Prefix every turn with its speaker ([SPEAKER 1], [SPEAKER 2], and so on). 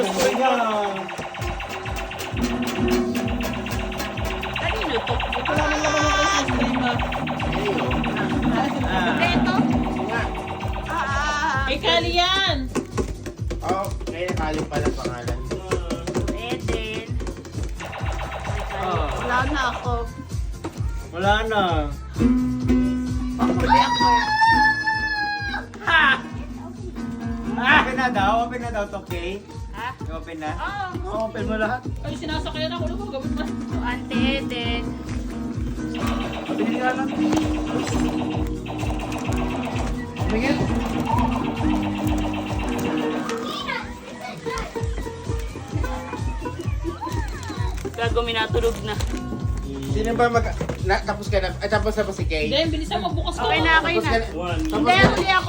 [SPEAKER 1] gusto niya.
[SPEAKER 2] Kanino to?
[SPEAKER 3] Ito naman naman yung Christmas tree ma.
[SPEAKER 2] Ito?
[SPEAKER 4] Nga.
[SPEAKER 3] Kay Kali yan.
[SPEAKER 4] Oh, ngayon nakali pala pangalan.
[SPEAKER 2] Eden.
[SPEAKER 1] Ah.
[SPEAKER 2] Wala na ako.
[SPEAKER 1] Wala na.
[SPEAKER 2] Pakuli ako.
[SPEAKER 1] Ha! Open na daw, open na daw to, Kay.
[SPEAKER 2] Ha?
[SPEAKER 1] Open na.
[SPEAKER 2] Oo.
[SPEAKER 1] Open mo lahat.
[SPEAKER 3] Ay, sinasakyan ako. Ano mo gawin mo?
[SPEAKER 2] So, Ante Eden.
[SPEAKER 1] Pabili nga lang. Tingin.
[SPEAKER 2] Gago, minatulog na.
[SPEAKER 4] Sino ba tapos ka na? Ay, tapos na ba si Kay?
[SPEAKER 3] Hindi, bilisan mo. Bukas ka.
[SPEAKER 2] Okay na, okay
[SPEAKER 4] Tapos
[SPEAKER 2] na.
[SPEAKER 4] ka na?
[SPEAKER 2] Hindi, huli ako.